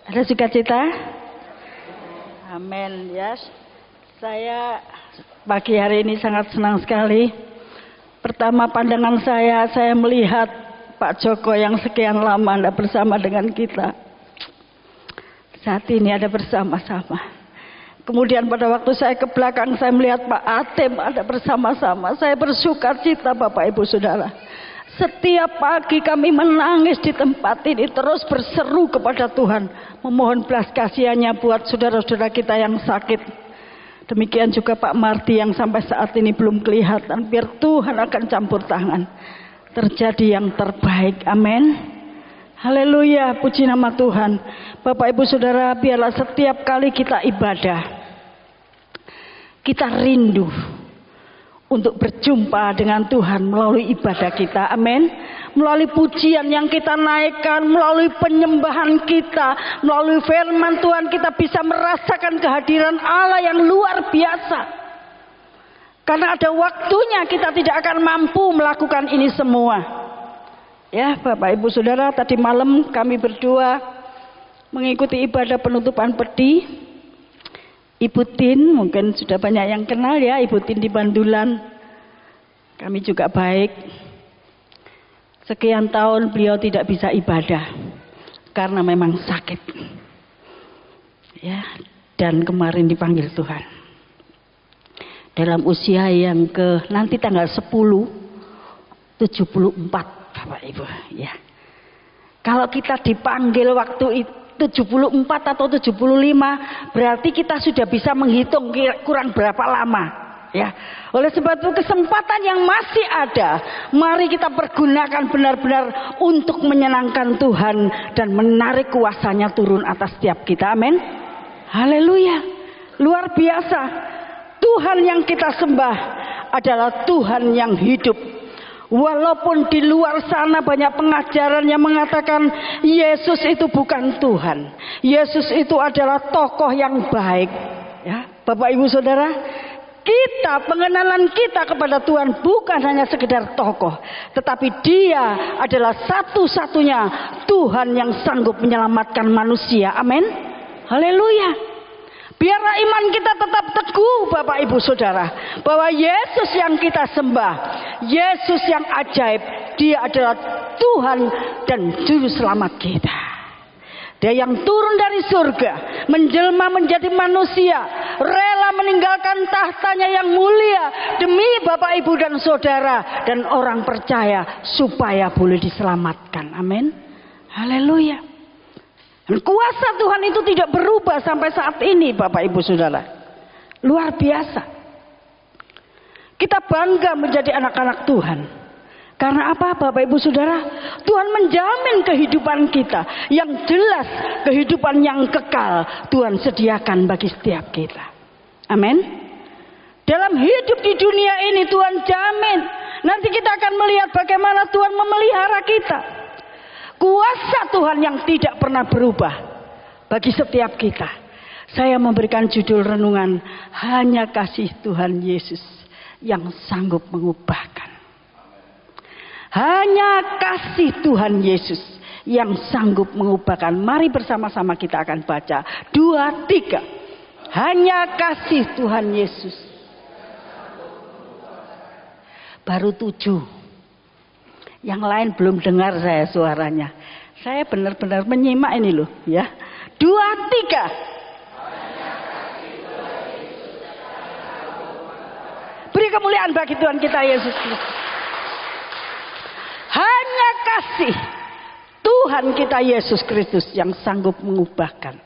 Ada sukacita? Amin ya. Saya pagi hari ini sangat senang sekali. Pertama pandangan saya melihat Pak Joko yang sekian lama ada bersama dengan kita. Saat ini ada bersama-sama. Kemudian pada waktu saya ke belakang saya melihat Pak Atem ada bersama-sama. Saya bersukacita Bapak Ibu Saudara. Setiap pagi kami menangis di tempat ini, terus berseru kepada Tuhan, memohon belas kasihannya buat saudara-saudara kita yang sakit. Demikian juga Pak Marti yang sampai saat ini belum kelihatan. Biar Tuhan akan campur tangan, terjadi yang terbaik. Amin. Haleluya, puji nama Tuhan. Bapak Ibu Saudara, biarlah setiap kali kita ibadah, kita rindu untuk berjumpa dengan Tuhan melalui ibadah kita. Amin. Melalui pujian yang kita naikkan, melalui penyembahan kita, melalui firman Tuhan, kita bisa merasakan kehadiran Allah yang luar biasa. Karena ada waktunya kita tidak akan mampu melakukan ini semua. Ya Bapak Ibu Saudara, tadi malam kami berdua mengikuti ibadah penutupan peti. Ibu Tin mungkin sudah banyak yang kenal ya, Ibu Tin di Bandulan. Kami juga baik. Sekian tahun beliau tidak bisa ibadah karena memang sakit. Ya, dan kemarin dipanggil Tuhan. Dalam usia yang nanti tanggal 10 74 Bapak Ibu, ya. Kalau kita dipanggil waktu itu 74 atau 75, berarti kita sudah bisa menghitung kurang berapa lama, ya. Oleh sebab itu kesempatan yang masih ada, mari kita pergunakan benar-benar untuk menyenangkan Tuhan dan menarik kuasanya turun atas setiap kita. Amin. Haleluya. Luar biasa. Tuhan yang kita sembah adalah Tuhan yang hidup. Walaupun di luar sana banyak pengajaran yang mengatakan Yesus itu bukan Tuhan, Yesus itu adalah tokoh yang baik, ya Bapak Ibu Saudara, pengenalan kita kepada Tuhan bukan hanya sekedar tokoh, tetapi Dia adalah satu-satunya Tuhan yang sanggup menyelamatkan manusia. Amin. Haleluya. Biarlah iman kita tetap teguh Bapak Ibu Saudara, bahwa Yesus yang kita sembah, Yesus yang ajaib, Dia adalah Tuhan dan Juru Selamat kita. Dia yang turun dari surga, menjelma menjadi manusia, rela meninggalkan tahtanya yang mulia demi Bapak Ibu dan Saudara dan orang percaya supaya boleh diselamatkan. Amin. Haleluya. Dan kuasa Tuhan itu tidak berubah sampai saat ini Bapak Ibu Saudara. Luar biasa. Kita bangga menjadi anak-anak Tuhan. Karena apa Bapak Ibu Saudara? Tuhan menjamin kehidupan kita. Yang jelas kehidupan yang kekal Tuhan sediakan bagi setiap kita. Amin. Dalam hidup di dunia ini Tuhan jamin. Nanti kita akan melihat bagaimana Tuhan memelihara kita. Kuasa Tuhan yang tidak pernah berubah bagi setiap kita. Saya memberikan judul renungan, hanya kasih Tuhan Yesus yang sanggup mengubahkan. Hanya kasih Tuhan Yesus yang sanggup mengubahkan. Mari bersama-sama kita akan baca 2, 3. Hanya kasih Tuhan Yesus. Baru 7. Yang lain belum dengar saya suaranya. Saya benar-benar menyimak ini loh, ya. 2, 3. Beri kemuliaan bagi Tuhan kita Yesus Kristus. Hanya kasih Tuhan kita Yesus Kristus yang sanggup mengubahkan.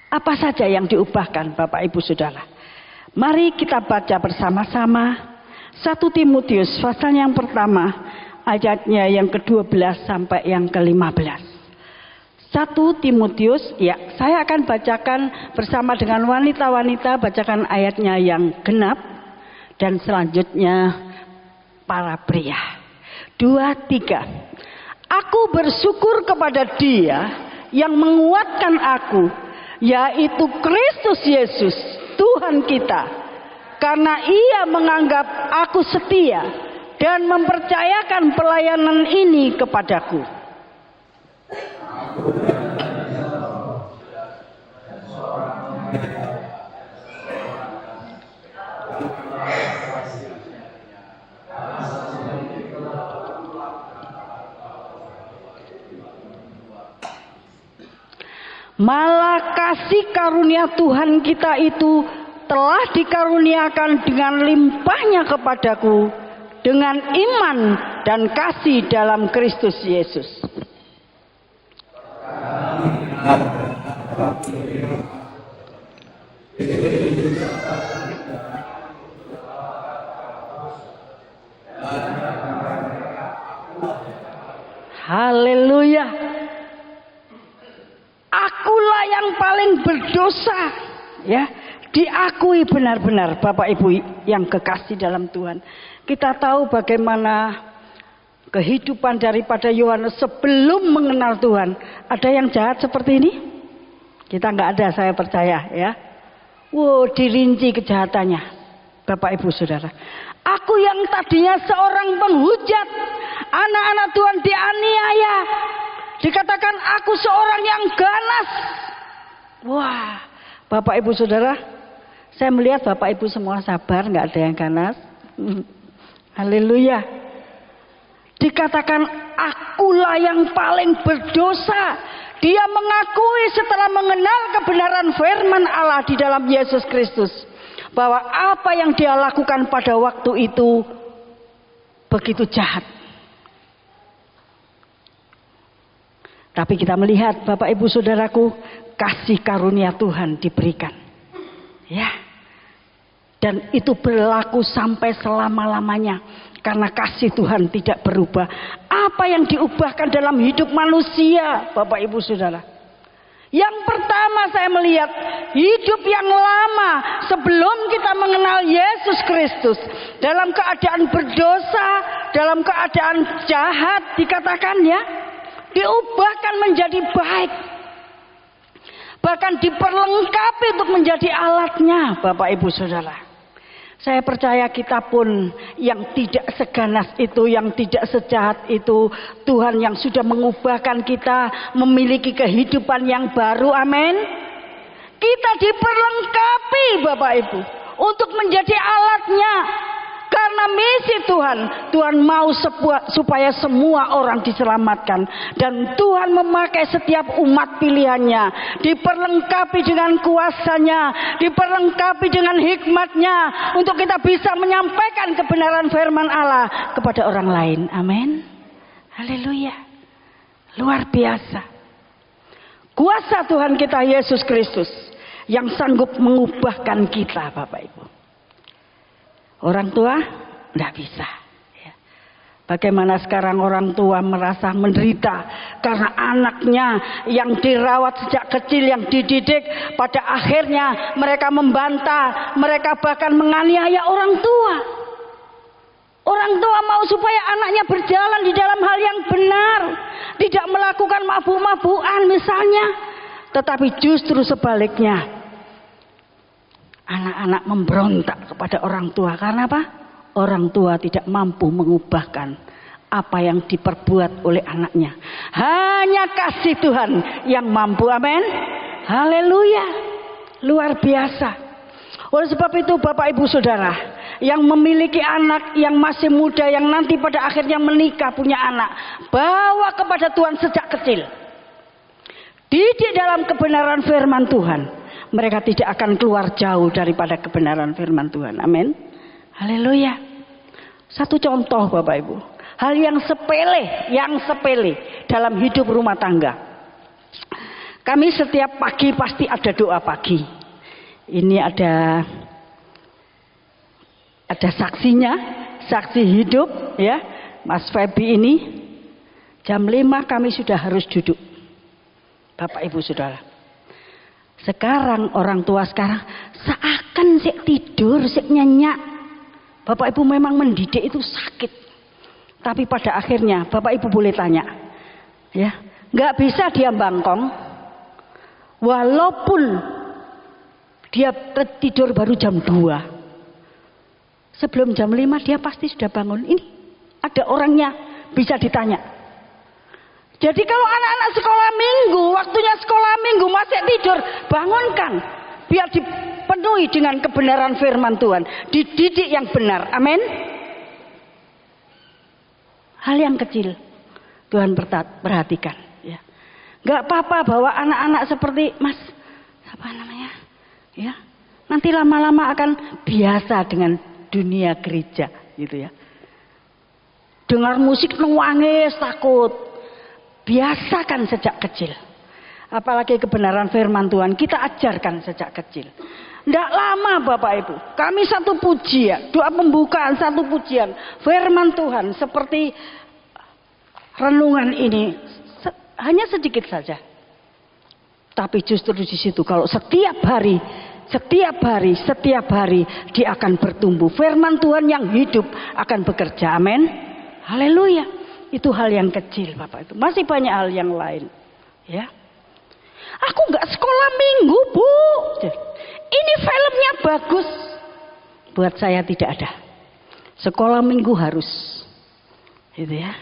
Apa saja yang diubahkan Bapak Ibu Saudara? Mari kita baca bersama-sama 1 Timotius pasal yang pertama, ayatnya yang ke-12 sampai yang ke-15. 1 Timotius, ya saya akan bacakan bersama dengan wanita-wanita, bacakan ayatnya yang genap dan selanjutnya para pria. 2, 3. Aku bersyukur kepada Dia yang menguatkan aku, yaitu Kristus Yesus Tuhan kita, karena Ia menganggap aku setia dan mempercayakan pelayanan ini kepadaku. Malah kasih karunia Tuhan kita itu telah dikaruniakan dengan limpahnya kepadaku dengan iman dan kasih dalam Kristus Yesus. Haleluya. Akulah yang paling berdosa, ya. Diakui benar-benar Bapak Ibu yang kekasih dalam Tuhan. Kita tahu bagaimana kehidupan daripada Yohanes sebelum mengenal Tuhan. Ada yang jahat seperti ini? Kita nggak ada, saya percaya, ya. Wow, dirinci kejahatannya Bapak Ibu Saudara. Aku yang tadinya seorang penghujat, anak-anak Tuhan dianiaya, dikatakan aku seorang yang ganas. Wah, Bapak Ibu Saudara, saya melihat Bapak Ibu semua sabar, nggak ada yang ganas. Haleluya. Dikatakan akulah yang paling berdosa. Dia mengakui setelah mengenal kebenaran firman Allah di dalam Yesus Kristus, bahwa apa yang dia lakukan pada waktu itu begitu jahat. Tapi kita melihat Bapak Ibu Saudaraku, kasih karunia Tuhan diberikan, ya, dan itu berlaku sampai selama-lamanya karena kasih Tuhan tidak berubah. Apa yang diubahkan dalam hidup manusia, Bapak Ibu Saudara? Yang pertama saya melihat hidup yang lama sebelum kita mengenal Yesus Kristus, dalam keadaan berdosa, dalam keadaan jahat, dikatakan, ya, diubahkan menjadi baik. Bahkan diperlengkapi untuk menjadi alatnya, Bapak Ibu Saudara. Saya percaya kita pun yang tidak seganas itu, yang tidak sejahat itu, Tuhan yang sudah mengubahkan kita memiliki kehidupan yang baru. Amin. Kita diperlengkapi Bapak Ibu untuk menjadi alatnya. Karena misi Tuhan, Tuhan mau supaya semua orang diselamatkan. Dan Tuhan memakai setiap umat pilihannya, diperlengkapi dengan kuasanya, diperlengkapi dengan hikmatnya, untuk kita bisa menyampaikan kebenaran firman Allah kepada orang lain. Amin. Haleluya. Luar biasa. Kuasa Tuhan kita Yesus Kristus yang sanggup mengubahkan kita, Bapak Ibu. Orang tua tidak bisa, ya. Bagaimana sekarang orang tua merasa menderita karena anaknya yang dirawat sejak kecil, yang dididik, pada akhirnya mereka membantah, mereka bahkan menganiaya orang tua. Orang tua mau supaya anaknya berjalan di dalam hal yang benar, tidak melakukan mabuk-mabukan misalnya. Tetapi justru sebaliknya, anak-anak memberontak kepada orang tua. Karena apa? Orang tua tidak mampu mengubahkan apa yang diperbuat oleh anaknya. Hanya kasih Tuhan yang mampu. Amin. Haleluya. Luar biasa. Oleh sebab itu Bapak Ibu Saudara yang memiliki anak yang masih muda, yang nanti pada akhirnya menikah punya anak, bawa kepada Tuhan sejak kecil. Didik dalam kebenaran firman Tuhan. Mereka tidak akan keluar jauh daripada kebenaran firman Tuhan. Amin. Haleluya. Satu contoh Bapak Ibu, hal yang sepele dalam hidup rumah tangga. Kami setiap pagi pasti ada doa pagi. Ini ada saksinya, saksi hidup, ya, Mas Febi ini. Jam 5 kami sudah harus duduk, Bapak Ibu Saudara. Sekarang orang tua sekarang seakan sik tidur, sik nyenyak. Bapak Ibu memang mendidik itu sakit. Tapi pada akhirnya Bapak Ibu boleh tanya, ya, nggak bisa dia bangkong, walaupun dia tidur baru jam 2. Sebelum jam 5 dia pasti sudah bangun. Ini ada orangnya, bisa ditanya. Jadi kalau anak-anak sekolah minggu, waktunya sekolah minggu masih tidur, bangunkan. Biar dipenuhi dengan kebenaran firman Tuhan. Dididik yang benar. Amin. Hal yang kecil Tuhan perhatikan, ya. Nggak apa-apa bawa anak-anak seperti Mas, apa namanya? Ya, nanti lama-lama akan biasa dengan dunia gereja, gitu ya. Dengar musik nangis takut. Biasakan sejak kecil. Apalagi kebenaran firman Tuhan kita ajarkan sejak kecil. Tidak lama Bapak Ibu, kami satu pujian, doa pembukaan satu pujian firman Tuhan seperti renungan ini hanya sedikit saja. Tapi justru di situ kalau setiap hari dia akan bertumbuh. Firman Tuhan yang hidup akan bekerja. Amin. Haleluya. Itu hal yang kecil Bapak Ibu. Masih banyak hal yang lain. Ya. Aku nggak sekolah minggu Bu. Ini filmnya bagus. Buat saya tidak ada. Sekolah minggu harus. Gitu ya.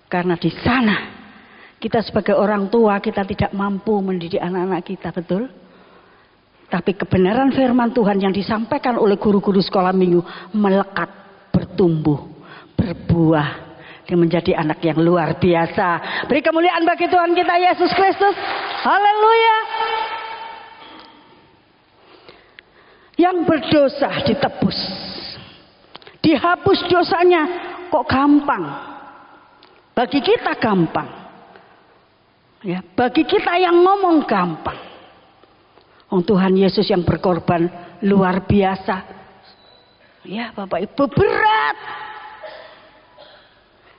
Karena di sana kita sebagai orang tua kita tidak mampu mendidik anak-anak kita, betul? Tapi kebenaran firman Tuhan yang disampaikan oleh guru-guru sekolah minggu melekat, bertumbuh, berbuah. Dia menjadi anak yang luar biasa. Beri kemuliaan bagi Tuhan kita Yesus Kristus. Haleluya. Yang berdosa ditebus. Dihapus dosanya kok gampang. Bagi kita gampang. Ya, bagi kita yang ngomong gampang. Tuhan Yesus yang berkorban luar biasa. Ya, Bapak Ibu, berat.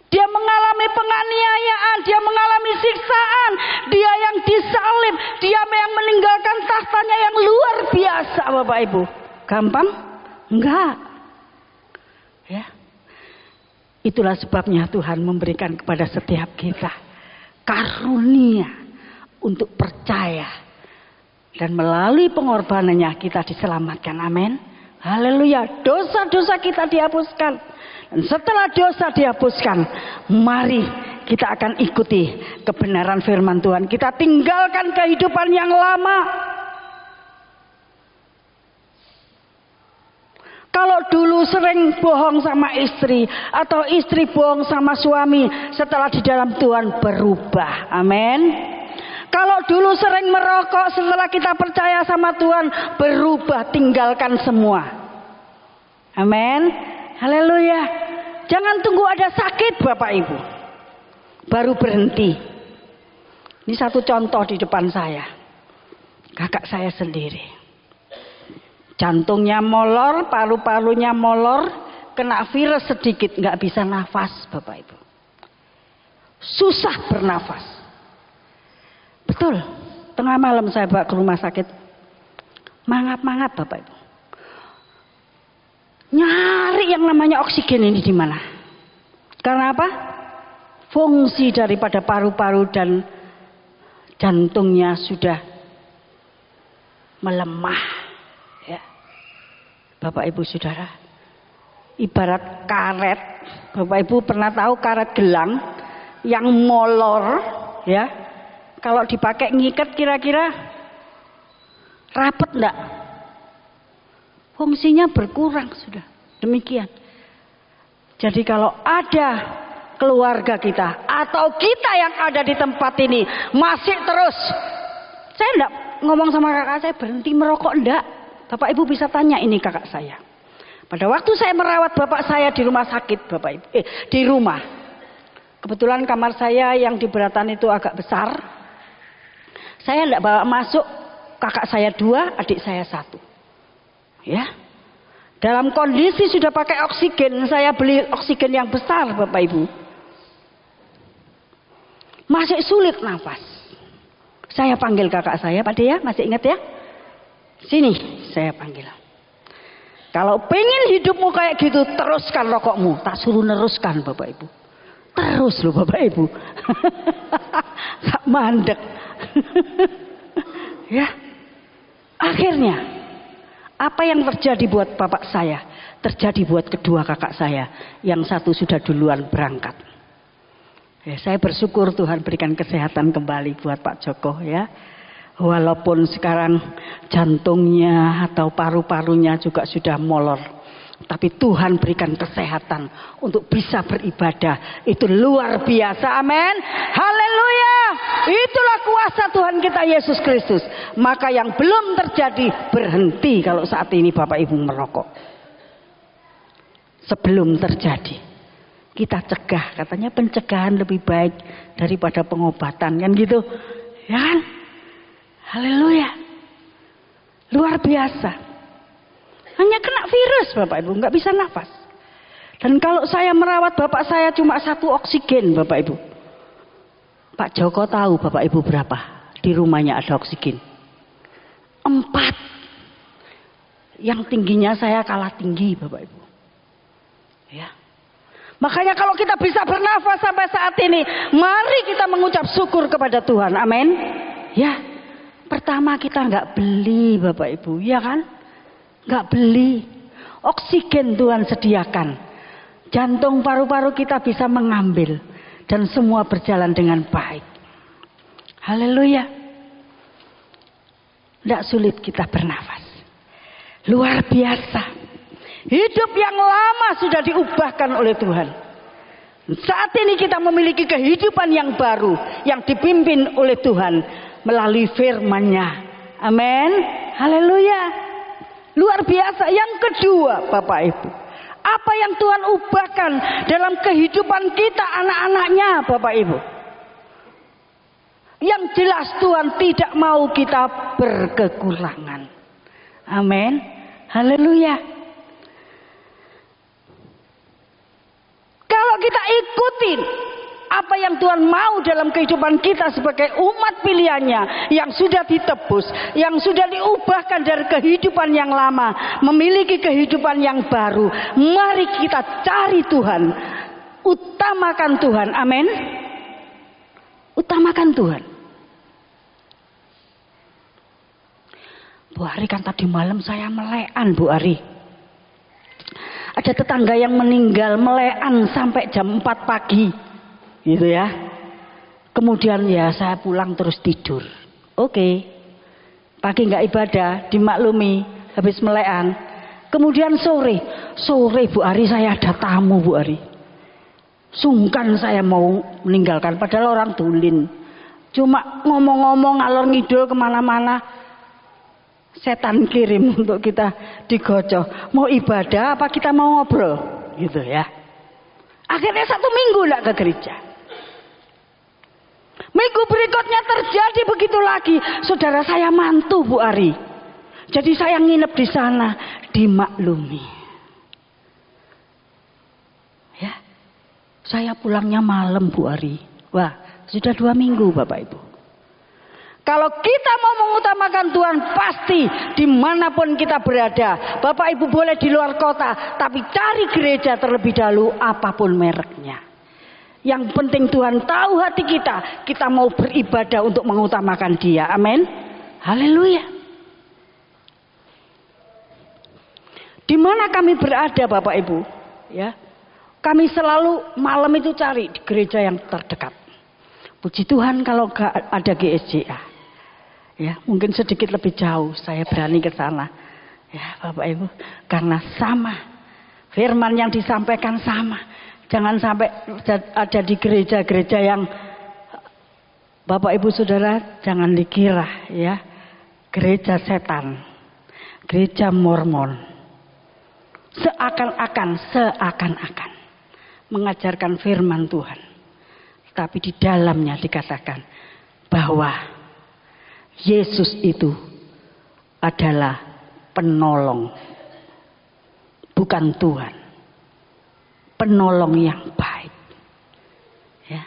Dia mengalami penganiayaan, dia mengalami siksaan, dia yang disalib, dia yang meninggalkan tahtanya yang luar biasa, Bapak Ibu. Gampang? Enggak. Ya. Itulah sebabnya Tuhan memberikan kepada setiap kita karunia untuk percaya. Dan melalui pengorbanannya kita diselamatkan. Amin. Haleluya. Dosa-dosa kita dihapuskan. Dan setelah dosa dihapuskan, mari kita akan ikuti kebenaran firman Tuhan. Kita tinggalkan kehidupan yang lama. Kalau dulu sering bohong sama istri atau istri bohong sama suami, setelah di dalam Tuhan berubah. Amin. Kalau dulu sering merokok, setelah kita percaya sama Tuhan berubah, tinggalkan semua. Amin. Haleluya. Jangan tunggu ada sakit Bapak Ibu baru berhenti. Ini satu contoh di depan saya. Kakak saya sendiri. Jantungnya molor, paru-parunya molor, kena virus sedikit, nggak bisa nafas Bapak Ibu. Susah bernafas. Betul. Tengah malam saya bawa ke rumah sakit. Mangap-mangap Bapak Ibu. Nyari yang namanya oksigen ini di mana? Karena apa? Fungsi daripada paru-paru dan jantungnya sudah melemah. Ya. Bapak Ibu Saudara, ibarat karet. Bapak Ibu pernah tahu karet gelang yang molor, ya? Kalau dipakai ngikat kira-kira rapet enggak? Fungsinya berkurang sudah. Demikian. Jadi kalau ada keluarga kita atau kita yang ada di tempat ini masih terus, saya enggak ngomong sama kakak saya berhenti merokok, enggak. Bapak Ibu bisa tanya ini kakak saya. Pada waktu saya merawat bapak saya di rumah sakit, Bapak Ibu, di rumah. Kebetulan kamar saya yang di Beratan itu agak besar. Saya enggak bawa masuk, kakak saya 2, adik saya 1. Ya, dalam kondisi sudah pakai oksigen, saya beli oksigen yang besar Bapak Ibu, masih sulit nafas. Saya panggil kakak saya, Pak Dea, masih ingat ya? Sini, saya panggil. Kalau pengen hidupmu kayak gitu, teruskan rokokmu. Tak suruh neruskan Bapak Ibu. Terus loh Bapak Ibu. Tak mandek. Ya, akhirnya apa yang terjadi buat bapak saya, terjadi buat kedua kakak saya. Yang satu sudah duluan berangkat. Ya, saya bersyukur Tuhan berikan kesehatan kembali buat Pak Joko ya. Walaupun sekarang jantungnya atau paru-parunya juga sudah molor. Tapi Tuhan berikan kesehatan untuk bisa beribadah. Itu luar biasa. Amin. Haleluya. kuasa Tuhan kita Yesus Kristus, maka yang belum terjadi berhenti kalau saat ini Bapak Ibu merokok. Sebelum terjadi, kita cegah. Katanya pencegahan lebih baik daripada pengobatan, kan gitu, ya kan? Haleluya, luar biasa. Hanya kena virus Bapak Ibu, nggak bisa nafas. Dan kalau saya merawat bapak saya cuma 1 oksigen Bapak Ibu. Pak Joko tahu Bapak Ibu berapa di rumahnya ada oksigen? 4. Yang tingginya saya kalah tinggi Bapak Ibu. Ya. Makanya kalau kita bisa bernafas sampai saat ini, mari kita mengucap syukur kepada Tuhan. Amin. Ya. Pertama kita nggak beli Bapak Ibu, ya kan? Nggak beli. Oksigen Tuhan sediakan. Jantung paru-paru kita bisa mengambil dan semua berjalan dengan baik. Haleluya. Tidak sulit kita bernafas. Luar biasa. Hidup yang lama sudah diubahkan oleh Tuhan. Saat ini kita memiliki kehidupan yang baru yang dipimpin oleh Tuhan melalui firman-Nya. Amin. Haleluya. Luar biasa. Yang kedua Bapak Ibu, apa yang Tuhan ubahkan dalam kehidupan kita anak-anaknya Bapak Ibu? Yang jelas Tuhan tidak mau kita berkekurangan. Amin. Haleluya. Kalau kita ikutin apa yang Tuhan mau dalam kehidupan kita sebagai umat pilihannya yang sudah ditebus, yang sudah diubahkan dari kehidupan yang lama, memiliki kehidupan yang baru, mari kita cari Tuhan, utamakan Tuhan. Amin. Utamakan Tuhan. Bu Ari kan tadi malam saya melekan Bu Ari. Ada tetangga yang meninggal melekan sampai jam 4 pagi. Gitu ya. Kemudian ya saya pulang terus tidur. Oke. Pagi nggak ibadah, dimaklumi habis melekan. Kemudian sore Bu Ari saya ada tamu Bu Ari. Sungkan saya mau meninggalkan padahal orang tulin. Cuma ngomong-ngomong ngalor ngidul kemana-mana. Setan kirim untuk kita digocok. Mau ibadah apa kita mau ngobrol? Gitu ya. Akhirnya 1 minggu enggak ke gereja. Minggu berikutnya terjadi begitu lagi. Saudara saya mantu Bu Ari. Jadi saya nginep di sana. Dimaklumi. Ya. Saya pulangnya malam Bu Ari. Wah, sudah 2 minggu Bapak Ibu. Kalau kita mau mengutamakan Tuhan, pasti dimanapun kita berada. Bapak Ibu boleh di luar kota, tapi cari gereja terlebih dahulu apapun mereknya. Yang penting Tuhan tahu hati kita. Kita mau beribadah untuk mengutamakan Dia. Amin. Haleluya. Di mana kami berada Bapak Ibu? Ya, kami selalu malam itu cari di gereja yang terdekat. Puji Tuhan kalau gak ada GSJA. Ya, mungkin sedikit lebih jauh saya berani ke sana. Ya, Bapak Ibu, karena sama. Firman yang disampaikan sama. Jangan sampai ada di gereja-gereja yang Bapak Ibu Saudara jangan dikira ya, gereja setan, gereja Mormon. Seakan-akan mengajarkan firman Tuhan. Tapi di dalamnya dikatakan bahwa Yesus itu adalah penolong, bukan Tuhan. Penolong yang baik. Ya.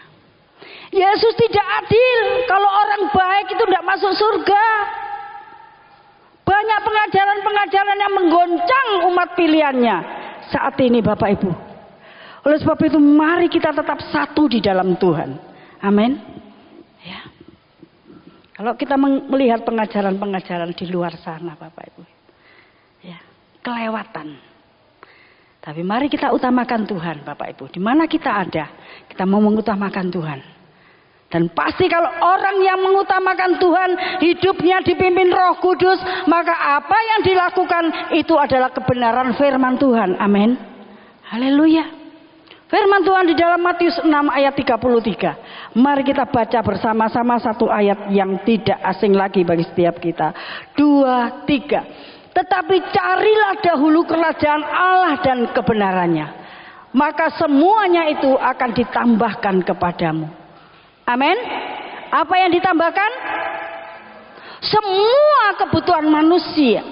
Yesus tidak adil kalau orang baik itu tidak masuk surga. Banyak pengajaran-pengajaran yang menggoncang umat pilihannya saat ini Bapak Ibu. Oleh sebab itu mari kita tetap satu di dalam Tuhan. Amin. Ya. Kalau kita melihat pengajaran-pengajaran di luar sana Bapak Ibu, ya, kelewatan. Tapi mari kita utamakan Tuhan Bapak Ibu. Di mana kita ada, kita mau mengutamakan Tuhan. Dan pasti kalau orang yang mengutamakan Tuhan, hidupnya dipimpin Roh Kudus, maka apa yang dilakukan itu adalah kebenaran firman Tuhan. Amin. Haleluya. Firman Tuhan di dalam Matius 6 ayat 33. Mari kita baca bersama-sama satu ayat yang tidak asing lagi bagi setiap kita. 2, 3. Tetapi carilah dahulu kerajaan Allah dan kebenarannya, maka semuanya itu akan ditambahkan kepadamu. Amin. Apa yang ditambahkan? Semua kebutuhan manusia.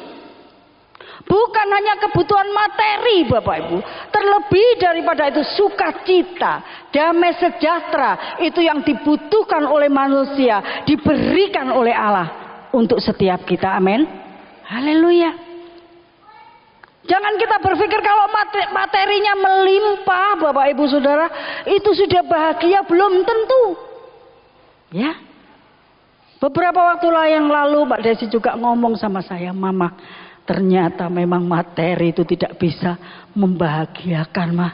Bukan hanya kebutuhan materi, Bapak Ibu. Terlebih daripada itu sukacita, damai sejahtera, itu yang dibutuhkan oleh manusia, diberikan oleh Allah untuk setiap kita. Amin. Haleluya. Jangan kita berpikir kalau materinya melimpah, Bapak Ibu Saudara, itu sudah bahagia. Belum tentu. Ya. Beberapa waktu yang lalu Mbak Desi juga ngomong sama saya, Mama, ternyata memang materi itu tidak bisa membahagiakan, Mah.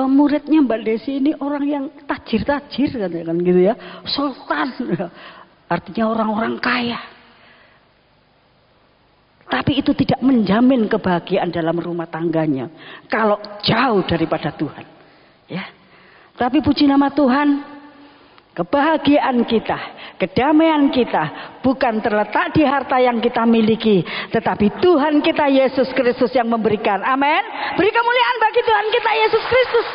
Muridnya Mbak Desi ini orang yang tajir-tajir kan gitu ya, sultan, artinya orang-orang kaya. Tapi itu tidak menjamin kebahagiaan dalam rumah tangganya kalau jauh daripada Tuhan. Ya. Tapi puji nama Tuhan, kebahagiaan kita, kedamaian kita bukan terletak di harta yang kita miliki, tetapi Tuhan kita Yesus Kristus yang memberikan. Amin. Beri kemuliaan bagi Tuhan kita Yesus Kristus.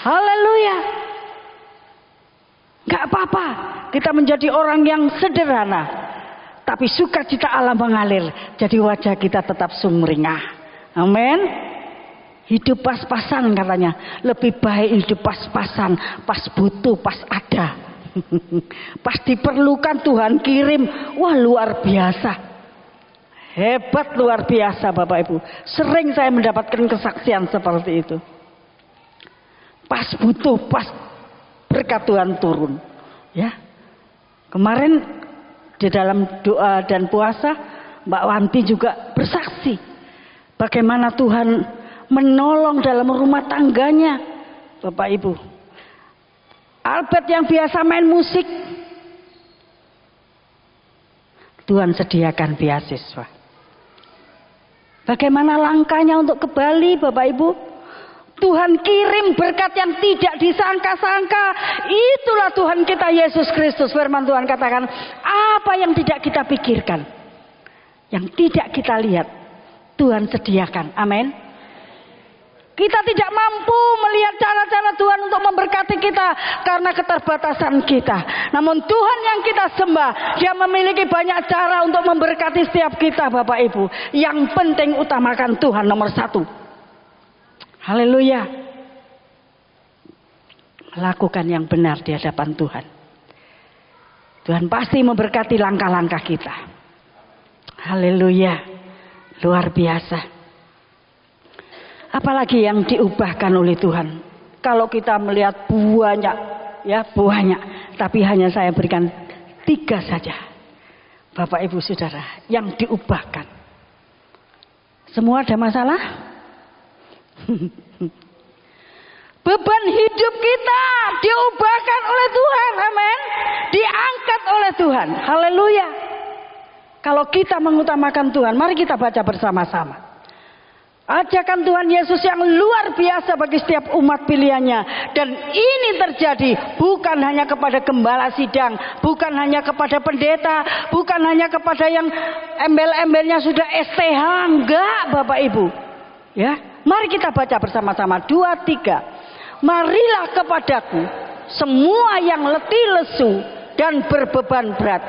Haleluya. Gak apa-apa kita menjadi orang yang sederhana, tapi sukacita Allah mengalir, jadi wajah kita tetap sumringah. Amin. Hidup pas-pasan katanya. Lebih baik hidup pas-pasan. Pas butuh, pas ada. Pas diperlukan Tuhan kirim. Wah, luar biasa. Hebat, luar biasa Bapak Ibu. Sering saya mendapatkan kesaksian seperti itu. Pas butuh, pas berkat Tuhan turun. Ya. Kemarin di dalam doa dan puasa, Mbak Wanti juga bersaksi. Bagaimana Tuhan menolong dalam rumah tangganya, Bapak Ibu. Albert yang biasa main musik, Tuhan sediakan beasiswa. Bagaimana langkahnya untuk ke Bali, Bapak Ibu? Tuhan kirim berkat yang tidak disangka-sangka. Itulah Tuhan kita Yesus Kristus. Firman Tuhan katakan, apa yang tidak kita pikirkan, yang tidak kita lihat, Tuhan sediakan. Amin. Kita tidak mampu melihat cara-cara Tuhan untuk memberkati kita karena keterbatasan kita. Namun Tuhan yang kita sembah, Dia memiliki banyak cara untuk memberkati setiap kita, Bapak Ibu. Yang penting utamakan Tuhan nomor 1. Haleluya. Lakukan yang benar di hadapan Tuhan. Tuhan pasti memberkati langkah-langkah kita. Haleluya. Luar biasa. Apalagi yang diubahkan oleh Tuhan. Kalau kita melihat banyak, ya banyak, tapi hanya saya berikan 3 saja, Bapak Ibu Saudara, yang diubahkan. Semua ada masalah? Beban hidup kita diubahkan oleh Tuhan, amin. Diangkat oleh Tuhan, haleluya. Kalau kita mengutamakan Tuhan, mari kita baca bersama-sama. Ajakan Tuhan Yesus yang luar biasa bagi setiap umat pilihannya. Dan ini terjadi bukan hanya kepada gembala sidang, bukan hanya kepada pendeta, bukan hanya kepada yang embel-embelnya sudah STH, enggak Bapak Ibu. Ya, mari kita baca bersama-sama 2, 3. Marilah kepadaku semua yang letih lesu dan berbeban berat,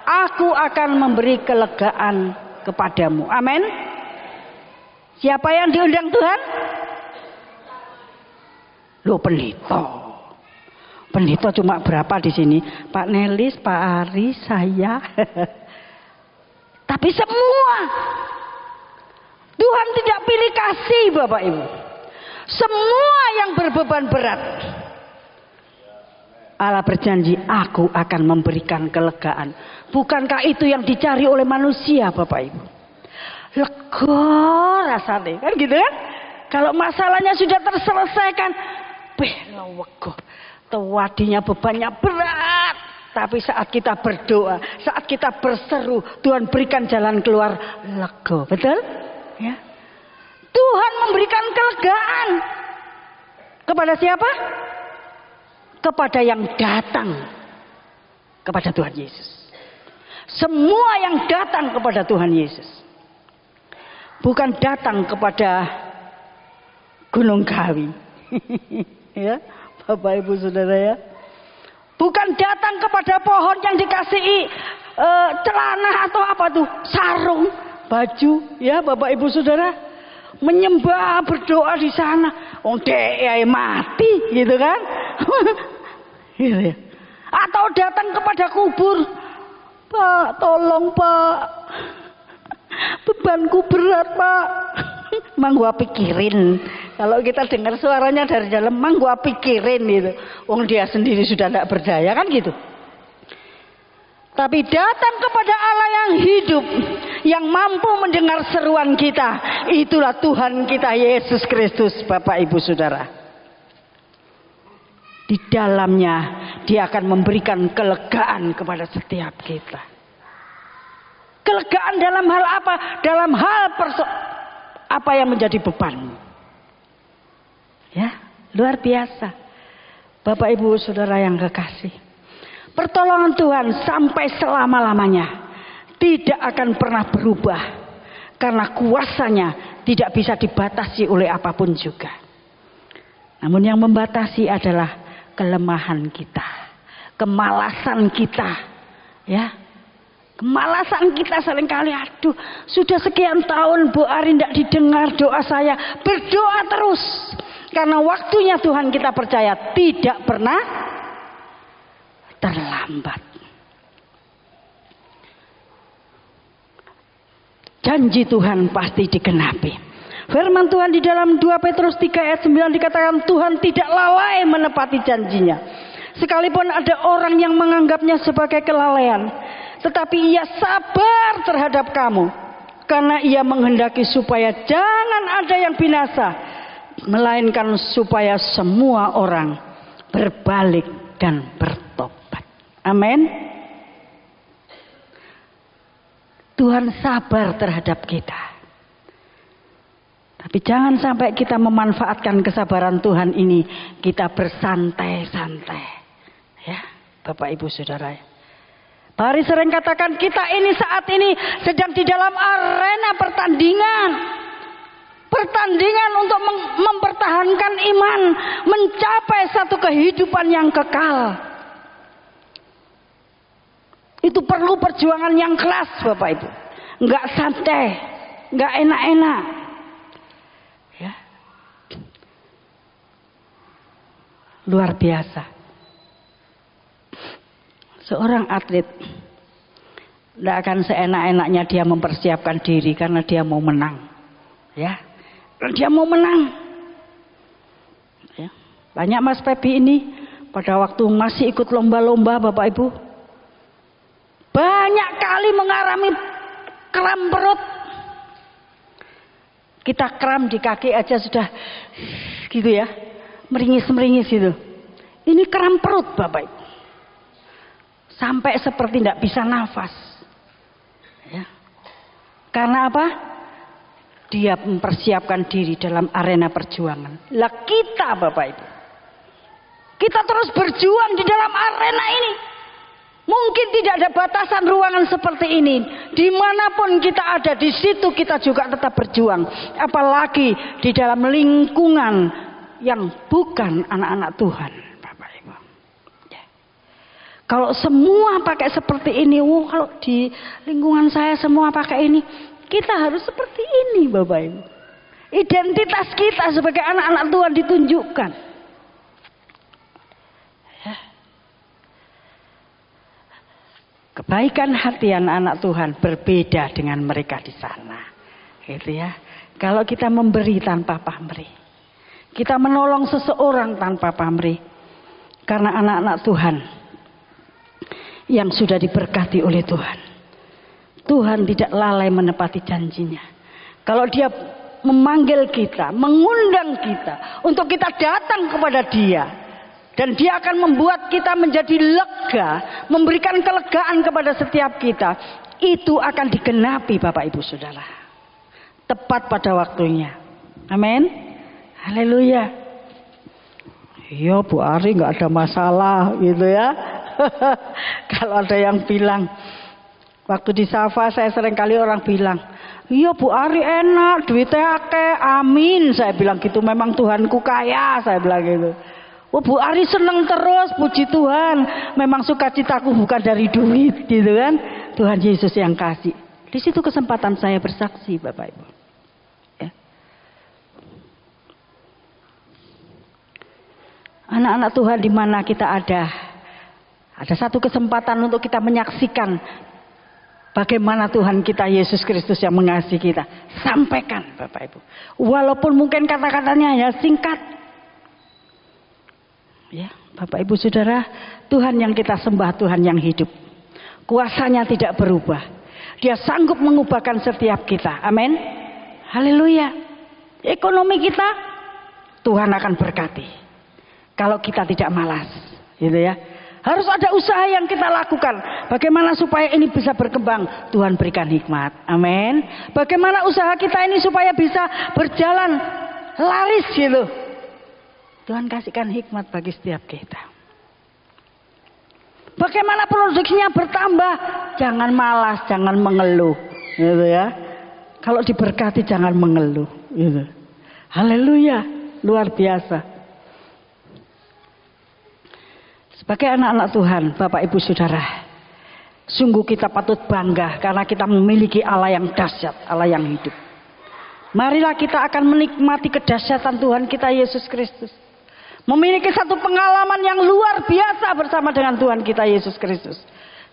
aku akan memberi kelegaan kepadamu. Amin. Siapa yang diundang Tuhan? Loh, pendeta. Pendeta cuma berapa di sini? Pak Nelis, Pak Ari, saya. Tapi semua. Tuhan tidak pilih kasih, Bapak Ibu. Semua yang berbeban berat. Allah berjanji, aku akan memberikan kelegaan. Bukankah itu yang dicari oleh manusia, Bapak Ibu? Lega rasanya, kan gitu kan? Kalau masalahnya sudah terselesaikan, lega. Tewadinya bebannya berat, tapi saat kita berdoa, saat kita berseru, Tuhan berikan jalan keluar, lega. Betul? Ya. Tuhan memberikan kelegaan kepada siapa? Kepada yang datang kepada Tuhan Yesus. Semua yang datang kepada Tuhan Yesus. Bukan datang kepada Gunung Kawi. Ya, Bapak Ibu Saudara ya. Bukan datang kepada pohon yang dikasihi celana atau apa tuh, sarung, baju, ya Bapak Ibu Saudara. Menyembah, berdoa di sana. Oh, dek mati gitu kan. Gitu ya. Atau datang kepada kubur. Pak, tolong Pak. Bebanku berat Pak. Mang gua pikirin. Kalau kita dengar suaranya dari dalam, mang gua pikirin gitu. Wong dia sendiri sudah tidak berdaya kan gitu. Tapi datang kepada Allah yang hidup, yang mampu mendengar seruan kita. Itulah Tuhan kita Yesus Kristus, Bapak Ibu Saudara. Di dalamnya dia akan memberikan kelegaan kepada setiap kita. Kelegaan dalam hal apa? Dalam hal apa yang menjadi beban. Ya, luar biasa. Bapak Ibu Saudara yang kekasih. Pertolongan Tuhan sampai selama-lamanya tidak akan pernah berubah. Karena kuasanya tidak bisa dibatasi oleh apapun juga. Namun yang membatasi adalah kelemahan kita, kemalasan kita, ya, kemalasan kita seringkali. Aduh, sudah sekian tahun Bu Ari tidak didengar doa saya. Berdoa terus, karena waktunya Tuhan kita percaya tidak pernah terlambat. Janji Tuhan pasti digenapi. Firman Tuhan di dalam 2 Petrus 3 ayat 9 dikatakan Tuhan tidak lalai menepati janjinya. Sekalipun ada orang yang menganggapnya sebagai kelalaian, tetapi ia sabar terhadap kamu. Karena ia menghendaki supaya jangan ada yang binasa, melainkan supaya semua orang berbalik dan bertobat. Amin. Tuhan sabar terhadap kita. Tapi jangan sampai kita memanfaatkan kesabaran Tuhan ini, kita bersantai-santai. Ya, Bapak Ibu Saudara. Pak Ari sering katakan kita ini saat ini sedang di dalam arena pertandingan. Pertandingan untuk mempertahankan iman, mencapai satu kehidupan yang kekal. Itu perlu perjuangan yang keras, Bapak Ibu. Enggak santai, enggak enak-enak. Ya. Luar biasa. Seorang atlet tidak akan seenak-enaknya dia mempersiapkan diri karena dia mau menang. Ya. Dia mau menang. Ya. Banyak Mas Pepi ini pada waktu masih ikut lomba-lomba, Bapak Ibu, banyak kali mengalami kram perut. Kita kram di kaki aja sudah gitu ya, meringis-meringis gitu. Ini kram perut, Bapak Ibu. Sampai seperti tidak bisa nafas. Ya. Karena apa? Dia mempersiapkan diri dalam arena perjuangan. Lah kita, Bapak Ibu, kita terus berjuang di dalam arena ini. Mungkin tidak ada batasan ruangan seperti ini. Dimanapun kita ada, di situ kita juga tetap berjuang. Apalagi di dalam lingkungan yang bukan anak-anak Tuhan, Bapak Ibu. Ya. Kalau semua pakai seperti ini, kalau di lingkungan saya semua pakai ini, kita harus seperti ini, Bapak Ibu. Identitas kita sebagai anak-anak Tuhan ditunjukkan. Kebaikan hati anak-anak Tuhan berbeda dengan mereka di sana. Gitu ya. Kalau kita memberi tanpa pamrih. Kita menolong seseorang tanpa pamrih. Karena anak-anak Tuhan yang sudah diberkati oleh Tuhan. Tuhan tidak lalai menepati janjinya. Kalau dia memanggil kita, mengundang kita untuk kita datang kepada dia. Dan dia akan membuat kita menjadi lega, memberikan kelegaan kepada setiap kita. Itu akan digenapi, Bapak Ibu Saudara. Tepat pada waktunya. Amin. Haleluya. Iya Bu Ari nggak ada masalah gitu ya. Kalau ada yang bilang, waktu di Safa saya sering kali orang bilang, iya Bu Ari enak, duitnya akeh, amin. Saya bilang gitu, memang Tuhanku kaya, saya bilang gitu. Oh Bu Ari seneng terus, puji Tuhan. Memang sukacitaku bukan dari duit gitu kan. Tuhan Yesus yang kasih. Di situ kesempatan saya bersaksi Bapak Ibu. Ya. Anak-anak Tuhan di mana kita ada satu kesempatan untuk kita menyaksikan bagaimana Tuhan kita Yesus Kristus yang mengasihi kita. Sampaikan Bapak Ibu. Walaupun mungkin kata-katanya hanya singkat. Ya, Bapak Ibu Saudara, Tuhan yang kita sembah, Tuhan yang hidup. Kuasanya tidak berubah. Dia sanggup mengubahkan setiap kita. Amin. Haleluya. Ekonomi kita Tuhan akan berkati. Kalau kita tidak malas, gitu ya. Harus ada usaha yang kita lakukan. Bagaimana supaya ini bisa berkembang? Tuhan berikan hikmat. Amin. Bagaimana usaha kita ini supaya bisa berjalan laris gitu. Tuhan kasihkan hikmat bagi setiap kita. Bagaimana produksinya bertambah? Jangan malas, jangan mengeluh, gitu ya. Kalau diberkati jangan mengeluh, gitu. Haleluya, luar biasa. Sebagai anak-anak Tuhan, Bapak Ibu Saudara, sungguh kita patut bangga karena kita memiliki Allah yang dahsyat, Allah yang hidup. Marilah kita akan menikmati kedahsyatan Tuhan kita Yesus Kristus. Memiliki satu pengalaman yang luar biasa bersama dengan Tuhan kita Yesus Kristus.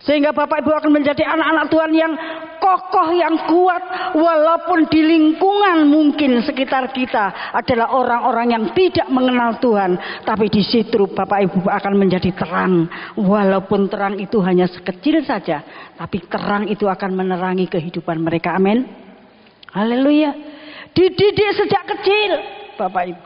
Sehingga Bapak Ibu akan menjadi anak-anak Tuhan yang kokoh, yang kuat. Walaupun di lingkungan mungkin sekitar kita adalah orang-orang yang tidak mengenal Tuhan. Tapi di situ Bapak Ibu akan menjadi terang. Walaupun terang itu hanya sekecil saja. Tapi terang itu akan menerangi kehidupan mereka. Amin. Haleluya. Dididik sejak kecil Bapak Ibu.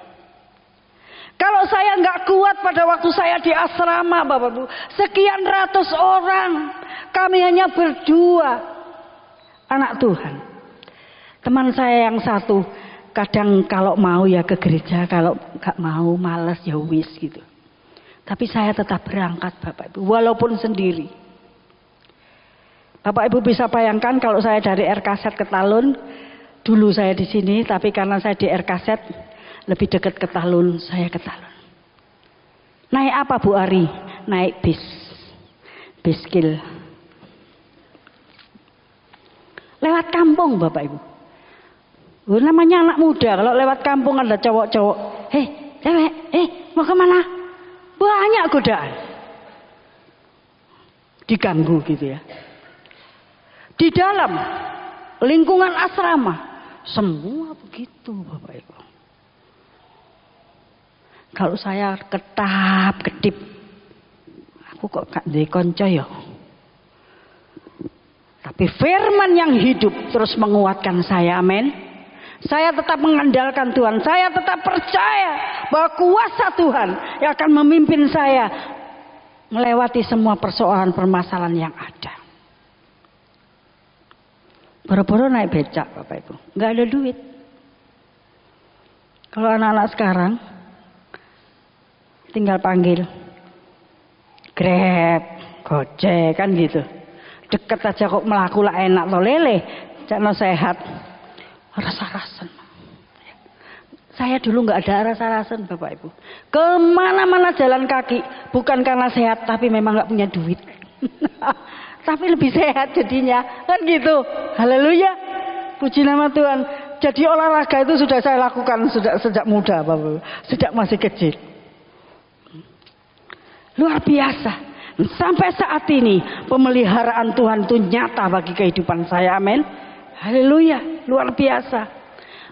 Kalau saya nggak kuat pada waktu saya di asrama Bapak Ibu, sekian ratus orang, kami hanya berdua anak Tuhan. Teman saya yang satu, kadang kalau mau ya ke gereja, kalau nggak mau malas ya wis gitu. Tapi saya tetap berangkat Bapak Ibu, walaupun sendiri. Bapak Ibu bisa bayangkan kalau saya dari RKZ ke Talun, dulu saya di sini, tapi karena saya di RKZ, lebih dekat ke Talun, saya ke Talun. Naik apa Bu Ari? Naik bis. Biskil. Lewat kampung Bapak Ibu. Namanya anak muda, kalau lewat kampung ada cowok-cowok. Hei cewek, mau kemana? Banyak godaan. Diganggu gitu ya. Di dalam lingkungan asrama, semua begitu Bapak Ibu. Kalau saya ketap-ketip, aku kok gak ndek kanca ya. Tapi firman yang hidup terus menguatkan saya, amin. Saya tetap mengandalkan Tuhan, saya tetap percaya bahwa kuasa Tuhan yang akan memimpin saya melewati semua persoalan permasalahan yang ada. Boro-boro naik becak Bapak Ibu, gak ada duit. Kalau anak-anak sekarang tinggal panggil Grab, Gojek kan gitu. Deket aja kok melaku lah enak lo lele, jangan sehat. Rasa-rasan. Saya dulu nggak ada rasa-rasan Bapak Ibu. Kemana-mana jalan kaki, bukan karena sehat, tapi memang nggak punya duit. Tapi lebih sehat jadinya, kan gitu. Haleluya, puji nama Tuhan. Jadi olahraga itu sudah saya lakukan sejak muda Bapak Ibu, sejak masih kecil. Luar biasa. Sampai saat ini pemeliharaan Tuhan itu nyata bagi kehidupan saya. Amin. Haleluya. Luar biasa.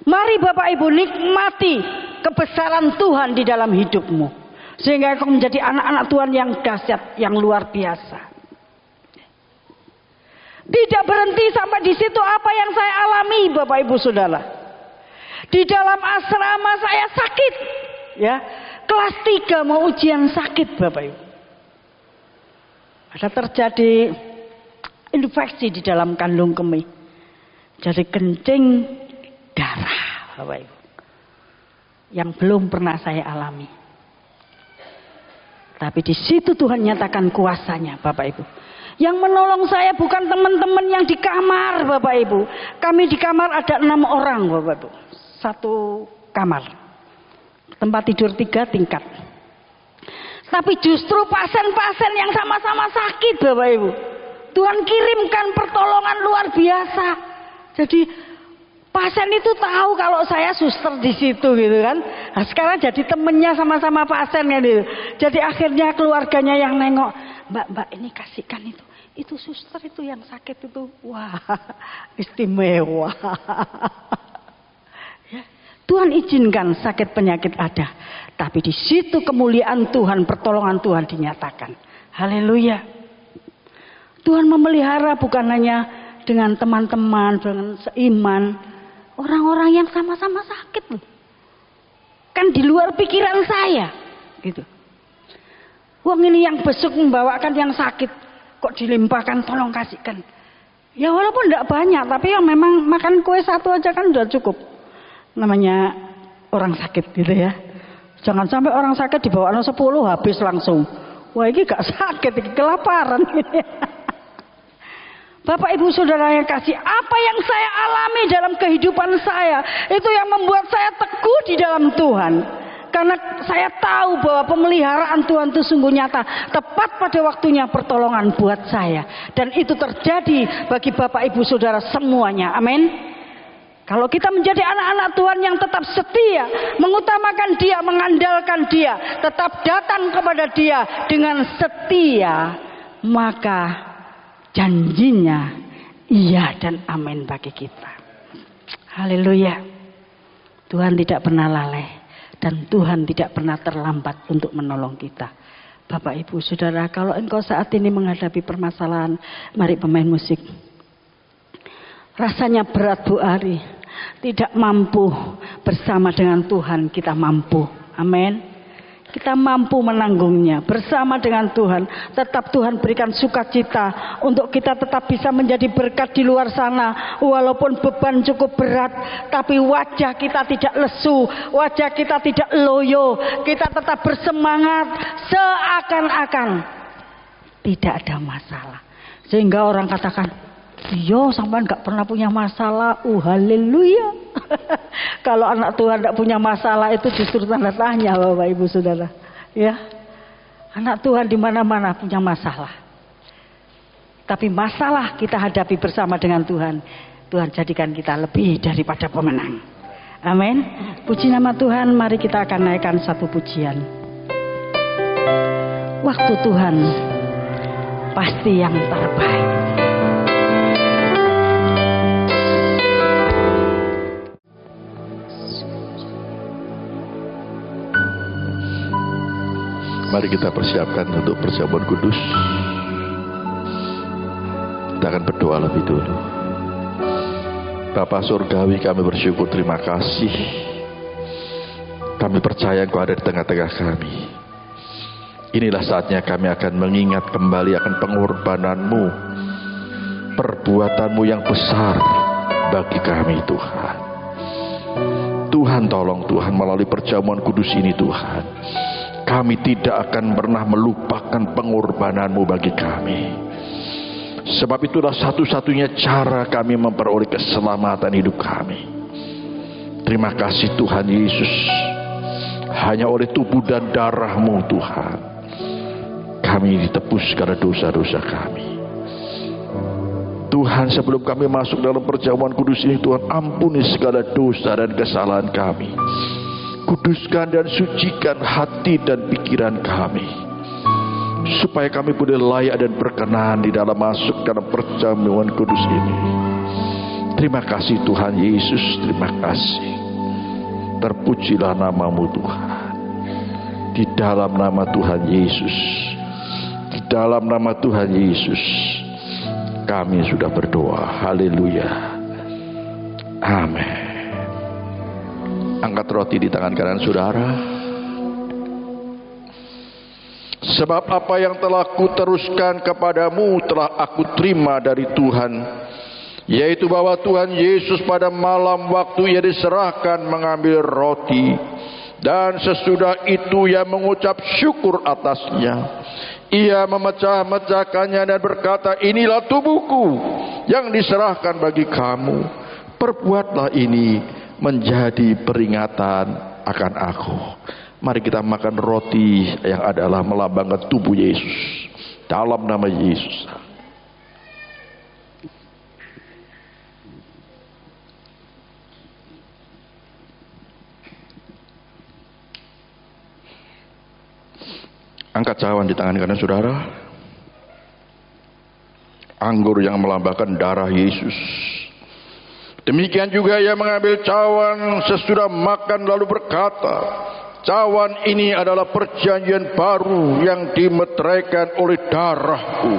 Mari Bapak Ibu nikmati kebesaran Tuhan di dalam hidupmu. Sehingga kau menjadi anak-anak Tuhan yang dahsyat, yang luar biasa. Tidak berhenti sampai di situ apa yang saya alami Bapak Ibu Saudara. Di dalam asrama saya sakit. Ya. Kelas 3 mau ujian sakit Bapak Ibu. Ada terjadi infeksi di dalam kandung kemih. Jadi kencing darah Bapak Ibu. yang belum pernah saya alami. Tapi di situ Tuhan nyatakan kuasanya, Bapak Ibu. Yang menolong saya bukan teman-teman yang di kamar, Bapak Ibu. Kami di kamar ada 6 orang, Bapak Ibu. 1 kamar. Tempat tidur 3 tingkat. Tapi justru pasien-pasien yang sama-sama sakit, Bapak Ibu. Tuhan kirimkan pertolongan luar biasa. Jadi pasien itu tahu kalau saya suster di situ gitu kan. Nah, sekarang jadi temennya sama-sama pasien kan gitu. Jadi akhirnya keluarganya yang nengok, Mbak ini kasihkan itu. Itu suster itu yang sakit itu. Wah, istimewa. Ya, Tuhan izinkan sakit penyakit ada. Tapi di situ kemuliaan Tuhan, pertolongan Tuhan dinyatakan. Haleluya. Tuhan memelihara bukan hanya dengan teman-teman, dengan seiman. Orang-orang yang sama-sama sakit. Kan di luar pikiran saya. Gitu. Wong ini yang besuk membawakan yang sakit. Kok dilimpahkan, tolong kasihkan. Ya walaupun tidak banyak. Tapi ya memang makan kue 1 aja kan udah cukup. Namanya orang sakit gitu ya. Jangan sampai orang sakit dibawa 10 habis langsung. Wah ini gak sakit, ini kelaparan. Bapak Ibu Saudara yang kasih, apa yang saya alami dalam kehidupan saya, itu yang membuat saya teguh di dalam Tuhan. Karena saya tahu bahwa pemeliharaan Tuhan itu sungguh nyata, tepat pada waktunya pertolongan buat saya. Dan itu terjadi bagi Bapak Ibu Saudara semuanya. Amin. Kalau kita menjadi anak-anak Tuhan yang tetap setia, mengutamakan Dia, mengandalkan Dia, tetap datang kepada Dia dengan setia, maka janjinya iya dan amin bagi kita. Haleluya. Tuhan tidak pernah lalai dan Tuhan tidak pernah terlambat untuk menolong kita. Bapak Ibu Saudara, kalau engkau saat ini menghadapi permasalahan, mari pemain musik. Rasanya berat Bu Ari, tidak mampu, bersama dengan Tuhan kita mampu. Amin. Kita mampu menanggungnya bersama dengan Tuhan. Tetap Tuhan berikan sukacita untuk kita tetap bisa menjadi berkat di luar sana. Walaupun beban cukup berat, tapi wajah kita tidak lesu, wajah kita tidak loyo. Kita tetap bersemangat seakan-akan tidak ada masalah. Sehingga orang katakan, yo sampean gak pernah punya masalah. Haleluya. Kalau anak Tuhan tidak punya masalah itu justru tanda tanya, Bapak Ibu Saudara. Ya, anak Tuhan di mana-mana punya masalah. Tapi masalah kita hadapi bersama dengan Tuhan. Tuhan jadikan kita lebih daripada pemenang. Amin. Puji nama Tuhan. Mari kita akan naikkan satu pujian. Waktu Tuhan pasti yang terbaik. Mari kita persiapkan untuk perjamuan kudus. Kita akan berdoa lebih dulu. Bapa Surgawi, kami bersyukur, terima kasih. Kami percaya Engkau ada di tengah-tengah kami. Inilah saatnya kami akan mengingat kembali akan pengorbanan-Mu, perbuatan-Mu yang besar bagi kami Tuhan. Tuhan tolong Tuhan melalui perjamuan kudus ini Tuhan. Kami tidak akan pernah melupakan pengorbanan-Mu bagi kami. Sebab itulah satu-satunya cara kami memperoleh keselamatan hidup kami. Terima kasih Tuhan Yesus. Hanya oleh tubuh dan darah-Mu Tuhan, kami ditebus karena dosa-dosa kami. Tuhan, sebelum kami masuk dalam perjamuan kudus ini Tuhan, ampuni segala dosa dan kesalahan kami. Kuduskan dan sucikan hati dan pikiran kami, supaya kami boleh layak dan berkenan di dalam masuk dalam perjamuan kudus ini. Terima kasih Tuhan Yesus, terima kasih. Terpujilah nama-Mu Tuhan. Di dalam nama Tuhan Yesus, di dalam nama Tuhan Yesus, kami sudah berdoa. Haleluya. Amin. Angkat roti di tangan kanan saudara. Sebab apa yang telah kuteruskan kepadamu telah aku terima dari Tuhan, yaitu bahwa Tuhan Yesus pada malam waktu ia diserahkan mengambil roti, dan sesudah itu ia mengucap syukur atasnya. Ia memecah-mecahkannya dan berkata, inilah tubuhku yang diserahkan bagi kamu. Perbuatlah ini menjadi peringatan akan aku. Mari kita makan roti yang adalah melambangkan tubuh Yesus. Dalam nama Yesus. Angkat cawan di tangan kanan saudara. Anggur yang melambangkan darah Yesus. Demikian juga ia mengambil cawan sesudah makan lalu berkata, cawan ini adalah perjanjian baru yang dimeteraikan oleh darahku.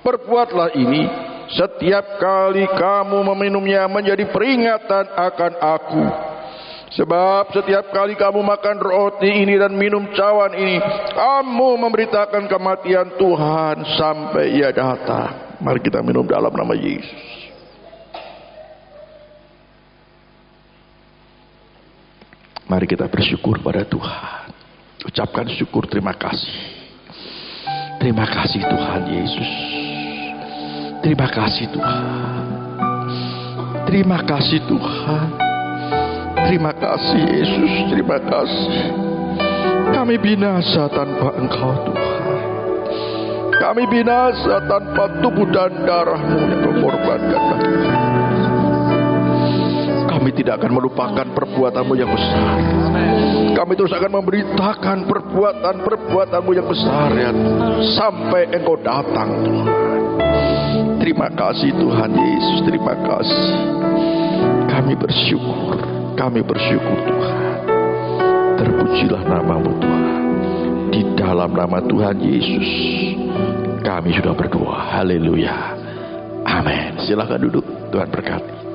Perbuatlah ini setiap kali kamu meminumnya menjadi peringatan akan aku. Sebab setiap kali kamu makan roti ini dan minum cawan ini, kamu memberitakan kematian Tuhan sampai ia datang. Mari kita minum dalam nama Yesus. Mari kita bersyukur pada Tuhan. Ucapkan syukur, terima kasih. Terima kasih Tuhan Yesus. Terima kasih Tuhan. Terima kasih Tuhan. Terima kasih Yesus, terima kasih. Kami binasa tanpa Engkau Tuhan. Kami binasa tanpa tubuh dan darah-Mu yang Kau korbankan bagi kami. Kami tidak akan melupakan perbuatan-Mu yang besar. Kami terus akan memberitakan perbuatan-perbuatan-Mu yang besar ya, sampai Engkau datang Tuhan. Terima kasih Tuhan Yesus, terima kasih. Kami bersyukur Tuhan. Terpujilah nama-Mu Tuhan. Di dalam nama Tuhan Yesus kami sudah berdoa. Haleluya. Amin. Silakan duduk. Tuhan berkati.